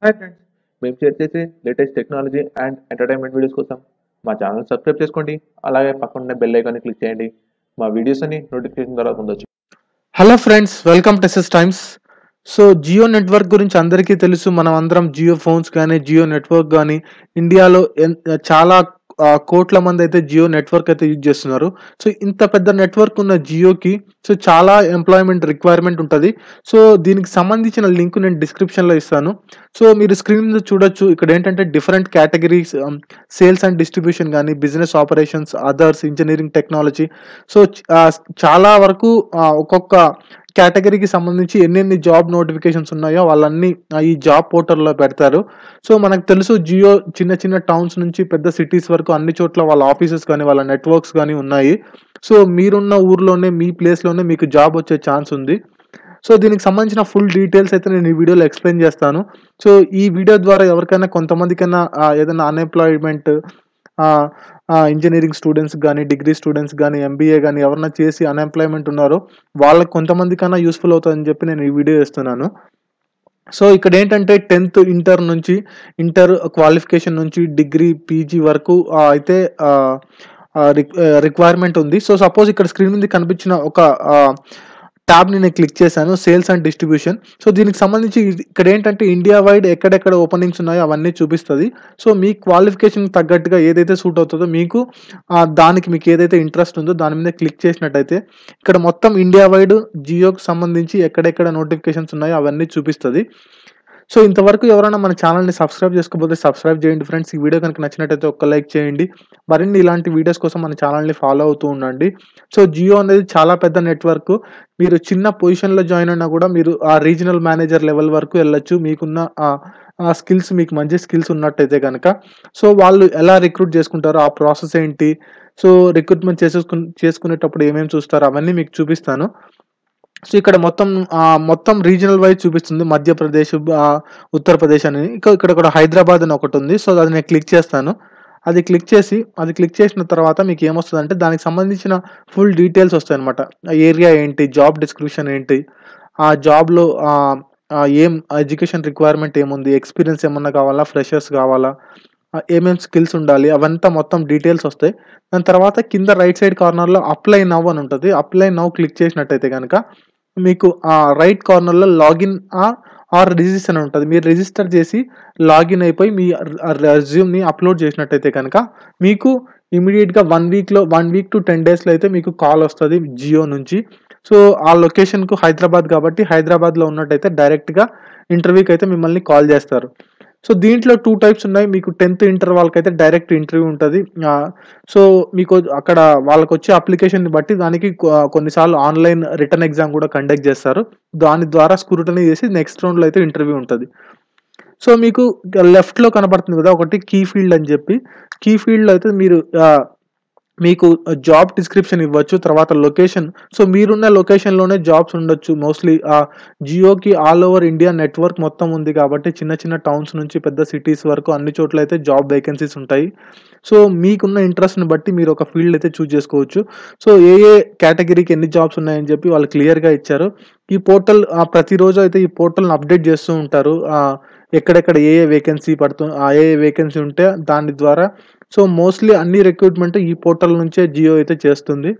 Hi friends, మేము share చేసే latest technology and entertainment videos కోసం మా ఛానల్ సబ్స్క్రైబ్ చేసుకోండి. అలాగే పక్కన బెల్ ఐకాన్ని క్లిక్ చేయండి. మా వీడియోస్ అన్ని నోటిఫికేషన్ ద్వారా పొందొచ్చు. Hello friends, welcome to SS Times. So Jio network గురించి అందరికీ తెలుసు. మనం అందరం జియో ఫోన్స్ కానీ జియో నెట్వర్క్ కానీ ఇండియాలో చాలా కోట్ల మంది అయితే జియో నెట్వర్క్ అయితే యూజ్ చేస్తున్నారు. సో ఇంత పెద్ద నెట్వర్క్ ఉన్న జియోకి సో చాలా ఎంప్లాయ్మెంట్ రిక్వైర్మెంట్ ఉంటుంది. సో దీనికి సంబంధించిన లింక్ నేను డిస్క్రిప్షన్లో ఇస్తాను. సో మీరు స్క్రీన్ మీద చూడొచ్చు. ఇక్కడ ఏంటంటే different categories, sales and distribution కానీ, business operations, others, engineering technology. So చాలా వరకు ఒక్కొక్క కేటగిరీకి సంబంధించి ఎన్నెన్ని జాబ్ నోటిఫికేషన్స్ ఉన్నాయో వాళ్ళన్నీ ఈ జాబ్ పోర్టల్లో పెడతారు. సో మనకు తెలుసు జియో చిన్న చిన్న టౌన్స్ నుంచి పెద్ద సిటీస్ వరకు అన్ని చోట్ల వాళ్ళ ఆఫీసెస్ కానీ వాళ్ళ నెట్వర్క్స్ కానీ ఉన్నాయి. సో మీరున్న ఊర్లోనే మీ ప్లేస్లోనే మీకు జాబ్ వచ్చే ఛాన్స్ ఉంది. సో దీనికి సంబంధించిన ఫుల్ డీటెయిల్స్ అయితే నేను ఈ వీడియోలో ఎక్స్ప్లెయిన్ చేస్తాను. సో ఈ వీడియో ద్వారా ఎవరికైనా కొంతమందికైనా ఏదైనా అన్ఎంప్లాయ్మెంట్, ఇంజనీరింగ్ స్టూడెంట్స్ కానీ, డిగ్రీ స్టూడెంట్స్ కానీ, ఎంబీఏ కానీ ఎవరన్నా చేసి అన్ఎంప్లాయ్మెంట్ ఉన్నారో వాళ్ళకి కొంతమందికైనా యూస్ఫుల్ అవుతుందని చెప్పి నేను ఈ వీడియో చేస్తున్నాను. సో ఇక్కడ ఏంటంటే 10th ఇంటర్ క్వాలిఫికేషన్ నుంచి డిగ్రీ పీజీ వరకు అయితే రిక్వైర్మెంట్ ఉంది. సో సపోజ్ ఇక్కడ స్క్రీన్ మీద కనిపించిన ఒక ట్యాబ్ని నేను క్లిక్ చేశాను, సేల్స్ అండ్ డిస్ట్రిబ్యూషన్. సో దీనికి సంబంధించి ఇక్కడ ఏంటంటే ఇండియా వైడ్ ఎక్కడెక్కడ ఓపెనింగ్స్ ఉన్నాయో అవన్నీ చూపిస్తుంది. సో మీ క్వాలిఫికేషన్ తగ్గట్టుగా ఏదైతే సూట్ అవుతుందో మీకు దానికి మీకు ఏదైతే ఇంట్రెస్ట్ ఉందో దాని మీద క్లిక్ చేసినట్టయితే ఇక్కడ మొత్తం ఇండియా వైడ్ జియోకి సంబంధించి ఎక్కడెక్కడ నోటిఫికేషన్స్ ఉన్నాయో అవన్నీ చూపిస్తుంది. సో ఇంతవరకు ఎవరైనా మన ఛానల్ని సబ్స్క్రైబ్ చేసుకోకపోతే సబ్స్క్రైబ్ చేయండి ఫ్రెండ్స్. ఈ వీడియో కనుక నచ్చినట్టయితే ఒక్క లైక్ చేయండి. మరిన్ని ఇలాంటి వీడియోస్ కోసం మన ఛానల్ని ఫాలో అవుతూ ఉండండి. సో జియో అనేది చాలా పెద్ద నెట్వర్క్. మీరు చిన్న పొజిషన్లో జాయిన్ అయినా కూడా మీరు ఆ రీజనల్ మేనేజర్ లెవెల్ వరకు వెళ్ళొచ్చు, మీకున్న స్కిల్స్, మీకు మంచి స్కిల్స్ ఉన్నట్టయితే కనుక. సో వాళ్ళు ఎలా రిక్రూట్ చేసుకుంటారో ఆ ప్రాసెస్ ఏంటి, సో రిక్రూట్మెంట్ చేసుకునేటప్పుడు ఏమేమి చూస్తారో అవన్నీ మీకు చూపిస్తాను. సో ఇక్కడ మొత్తం రీజనల్ వైజ్ చూపిస్తుంది. మధ్యప్రదేశ్, ఉత్తరప్రదేశ్ అని. ఇక్కడ కూడా హైదరాబాద్ అని ఒకటి ఉంది. సో అది నేను క్లిక్ చేస్తాను. అది క్లిక్ చేసిన తర్వాత మీకు ఏమొస్తుందంటే దానికి సంబంధించిన ఫుల్ డీటెయిల్స్ వస్తాయన్నమాట. ఏరియా ఏంటి, జాబ్ డిస్క్రిప్షన్ ఏంటి, ఆ జాబ్లో ఏం ఎడ్యుకేషన్ రిక్వైర్మెంట్ ఏముంది, ఎక్స్పీరియన్స్ ఏమన్నా కావాలా, ఫ్రెషర్స్ కావాలా, ఏమేమి స్కిల్స్ ఉండాలి, అవంతా మొత్తం డీటెయిల్స్ వస్తాయి. దాని తర్వాత కింద రైట్ సైడ్ కార్నర్లో అప్లై నవ్ అని ఉంటుంది. అప్లై నవ్ క్లిక్ చేసినట్టయితే కనుక మీకు రైట్ కార్నర్లో లాగిన్ ఆర్ రిజిస్టర్ అని ఉంటుంది. మీరు రిజిస్టర్ చేసి లాగిన్ అయిపోయి మీ రెజ్యూమ్ని అప్లోడ్ చేసినట్టయితే కనుక మీకు ఇమీడియట్గా 1 వీక్ టు 10 డేస్లో అయితే మీకు కాల్ వస్తుంది జియో నుంచి. సో ఆ లొకేషన్కు హైదరాబాద్ కాబట్టి హైదరాబాద్లో ఉన్నట్టయితే డైరెక్ట్గా ఇంటర్వ్యూకి అయితే మిమ్మల్ని కాల్ చేస్తారు. సో దీంట్లో 2 టైప్స్ ఉన్నాయి. మీకు 10th ఇంటర్ వాళ్ళకైతే డైరెక్ట్ ఇంటర్వ్యూ ఉంటుంది. సో మీకు అక్కడ వాళ్ళకి వచ్చే అప్లికేషన్ని బట్టి దానికి కొన్నిసార్లు ఆన్లైన్ రిటర్న్ ఎగ్జామ్ కూడా కండక్ట్ చేస్తారు. దాని ద్వారా స్క్రూటనీ చేసి నెక్స్ట్ రౌండ్లో అయితే ఇంటర్వ్యూ ఉంటుంది. సో మీకు లెఫ్ట్లో కనబడుతుంది కదా ఒకటి కీ ఫీల్డ్ అని చెప్పి. కీ ఫీల్డ్లో అయితే మీకు జాబ్ డిస్క్రిప్షన్ ఇవ్వచ్చు. తర్వాత లొకేషన్, సో మీరున్న లొకేషన్లోనే జాబ్స్ ఉండొచ్చు. మోస్ట్లీ జియోకి ఆల్ ఓవర్ ఇండియా నెట్వర్క్ మొత్తం ఉంది కాబట్టి చిన్న చిన్న టౌన్స్ నుంచి పెద్ద సిటీస్ వరకు అన్ని చోట్ల అయితే జాబ్ వేకెన్సీస్ ఉంటాయి. సో మీకున్న ఇంట్రెస్ట్ని బట్టి మీరు ఒక ఫీల్డ్ అయితే చూస్ చేసుకోవచ్చు. సో ఏ కేటగిరీకి ఎన్ని జాబ్స్ ఉన్నాయని చెప్పి వాళ్ళు క్లియర్గా ఇచ్చారు. ఈ పోర్టల్ ప్రతిరోజు అయితే ఈ పోర్టల్ని అప్డేట్ చేస్తూ ఉంటారు. ఎక్కడెక్కడ ఏ వేకెన్సీ ఉంటే దాని ద్వారా. సో మోస్ట్లీ అన్ని రిక్రూట్మెంట్ ఈ పోర్టల్ నుంచే జియో అయితే చేస్తుంది.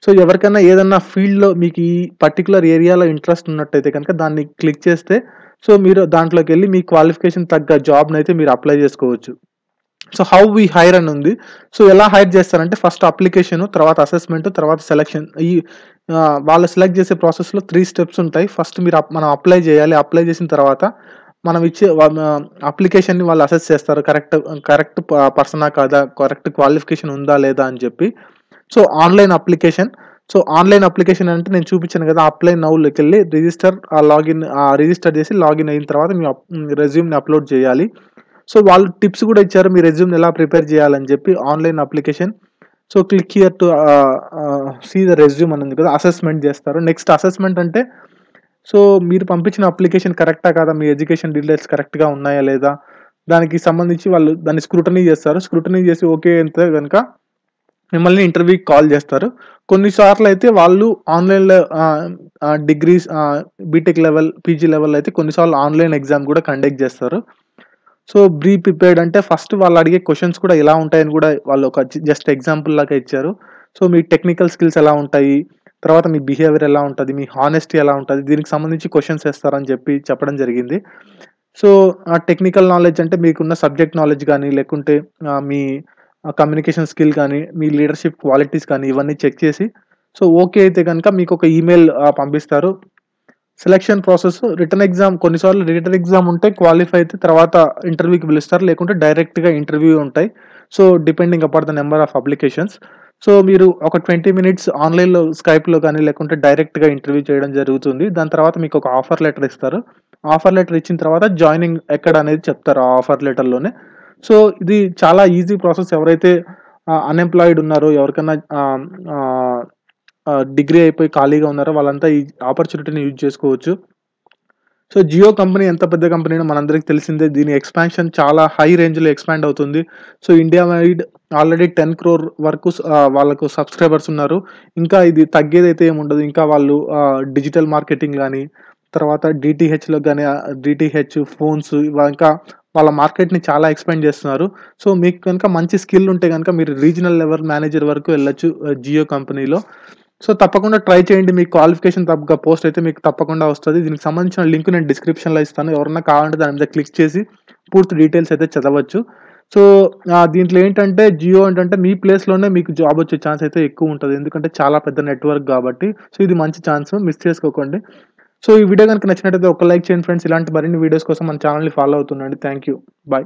సో ఎవరికైనా ఏదన్నా ఫీల్డ్లో మీకు ఈ పర్టికులర్ ఏరియాలో ఇంట్రెస్ట్ ఉన్నట్టయితే కనుక దాన్ని క్లిక్ చేస్తే సో మీరు దాంట్లోకి వెళ్ళి మీ క్వాలిఫికేషన్ తగ్గ జాబ్ని అయితే మీరు అప్లై చేసుకోవచ్చు. సో హౌ వి హైర్ అని ఉంది. సో ఎలా హైర్ చేస్తారంటే ఫస్ట్ అప్లికేషన్, తర్వాత అసెస్మెంట్, తర్వాత సెలక్షన్. వాళ్ళు సెలెక్ట్ చేసే ప్రాసెస్లో 3 స్టెప్స్ ఉంటాయి. ఫస్ట్ మనం అప్లై చేయాలి. అప్లై చేసిన తర్వాత మనం ఇచ్చే అప్లికేషన్ని వాళ్ళు అసెస్ చేస్తారు. కరెక్ట్ పర్సనా కాదా, కరెక్ట్ క్వాలిఫికేషన్ ఉందా లేదా అని చెప్పి. సో ఆన్లైన్ అప్లికేషన్ అంటే నేను చూపించాను కదా, అప్లై నౌలోకి వెళ్ళి రిజిస్టర్ చేసి లాగిన్ అయిన తర్వాత మీ రెజ్యూమ్ని అప్లోడ్ చేయాలి. సో వాళ్ళు టిప్స్ కూడా ఇచ్చారు మీ రెజ్యూమ్ని ఎలా ప్రిపేర్ చేయాలని చెప్పి. Online application, so click here to see the resume అని ఉంది కదా. అసెస్మెంట్ చేస్తారు. నెక్స్ట్ అసెస్మెంట్ అంటే సో మీరు పంపించిన అప్లికేషన్ కరెక్టా కాదా, మీ ఎడ్యుకేషన్ డీటెయిల్స్ కరెక్ట్గా ఉన్నాయా లేదా, దానికి సంబంధించి వాళ్ళు దాన్ని స్క్రూటనీ చేస్తారు. స్క్రూటనీ చేసి ఓకే అంటే కనుక మిమ్మల్ని ఇంటర్వ్యూకి కాల్ చేస్తారు. కొన్నిసార్లు అయితే వాళ్ళు ఆన్‌లైన్‌లో degrees BTech level, PG level అయితే కొన్నిసార్లు ఆన్‌లైన్ ఎగ్జామ్ కూడా కండక్ట్ చేస్తారు. సో, ప్రిపేర్డ్ అంటే ఫస్ట్ వాళ్ళు అడిగే క్వెషన్స్ కూడా ఎలా ఉంటాయని కూడా వాళ్ళు ఒక జస్ట్ ఎగ్జాంపుల్ లాగా ఇచ్చారు. సో, మీ టెక్నికల్ స్కిల్స్ ఎలా ఉంటాయి? తర్వాత మీ బిహేవియర్ ఎలా ఉంటది? మీ హానెస్టీ ఎలా ఉంటది? దీనికి సంబంధించి క్వెషన్స్ ఏస్తారని చెప్పడం జరిగింది. సో, టెక్నికల్ నాలెడ్జ్ అంటే మీకున్న సబ్జెక్ట్ నాలెడ్జ్ గాని, లేకుంటే మీ కమ్యూనికేషన్ స్కిల్ కానీ, మీ లీడర్‌షిప్ క్వాలిటీస్ కానీ ఇవన్నీ చెక్ చేసి, సో, ఓకే అయితే గనుక మీకొక ఈమెయిల్ పంపిస్తారు. సెలక్షన్ ప్రాసెస్ కొన్నిసార్లు రిటన్ ఎగ్జామ్ ఉంటే క్వాలిఫై అయితే తర్వాత ఇంటర్వ్యూకి పిలుస్తారు. లేకుంటే డైరెక్ట్‌గా ఇంటర్వ్యూ ఉంటాయి. So, depending upon the number of applications. So, మీరు ఒక 20 మినిట్స్ ఆన్‌లైన్‌లో స్కైప్‌లో గాని, లేకుంటే డైరెక్ట్‌గా ఇంటర్వ్యూ చేయడం జరుగుతుంది. దాని తర్వాత మీకొక ఆఫర్ లెటర్ ఇస్తారు. ఆఫర్ లెటర్ ఇచ్చిన తర్వాత జాయినింగ్ ఎక్కడ అనేది చెప్తారు ఆ ఆఫర్ లెటర్‌లోనే. సో, ఇది చాలా ఈజీ ప్రాసెస్. ఎవరైతే అన్‌ఎంప్లాయిడ్ ఉన్నారో, ఎవరికన్నా ఆహ్, ఆహ్, డిగ్రీ అయిపోయి ఖాళీగా ఉన్నారో వాళ్ళంతా ఈ ఆపర్చునిటీని యూజ్ చేసుకోవచ్చు. సో, జియో కంపెనీ ఎంత పెద్ద కంపెనీనో మనందరికి తెలిసిందే. దీని ఎక్స్‌పాన్షన్ చాలా హై రేంజ్‌లో ఎక్స్‌పాండ్ అవుతుంది. So, India wide already 10 crore వరకు వాళ్ళకు సబ్‌స్క్రైబర్స్ ఉన్నారు. ఇంకా ఇది తగ్గేదైతే ఏముండదు. ఇంకా వాళ్ళు డిజిటల్ మార్కెటింగ్ గాని, తర్వాత డీటీహెచ్‌లో గాని డీటీహెచ్, ఫోన్స్ ఇంకా వాళ్ళ మార్కెట్‌ని చాలా ఎక్స్‌పాండ్ చేస్తున్నారు. సో, మీకు గనుక మంచి స్కిల్ ఉంటే గనుక మీరు రీజనల్ లెవెల్ మేనేజర్ వరకు వెళ్ళొచ్చు జియో కంపెనీలో. సో, తప్పకుండా ట్రై చేయండి. మీ క్వాలిఫికేషన్ తగ్గ పోస్ట్ అయితే మీకు తప్పకుండా వస్తది. దీనికి సంబంధించిన లింక్ నేను డిస్క్రిప్షన్‌లో ఇస్తాను. ఎవరన్నా కావాలంటే దాని మీద క్లిక్ చేసి పూర్తి డీటెయిల్స్ అయితే చదవచ్చు. సో, దీంట్లో ఏంటంటే జియో ఏంటంటే మీ ప్లేస్‌లోనే మీకు జాబ్ వచ్చే ఛాన్స్ అయితే ఎక్కువుంటది. ఎందుకంటే చాలా పెద్ద నెట్‌వర్క్ గాబట్టి. సో, ఇది మంచి ఛాన్స్ మిస్ చేసుకోకండి. సో, ఈ వీడియో గనుక నచ్చినట్టయితే ఒక లైక్ చేయండి ఫ్రెండ్స్. ఇలాంటి మరిన్ని వీడియోస్ కోసం మన ఛానెల్‌ని ఫాలో అవుతుండండి. Thank you. బై.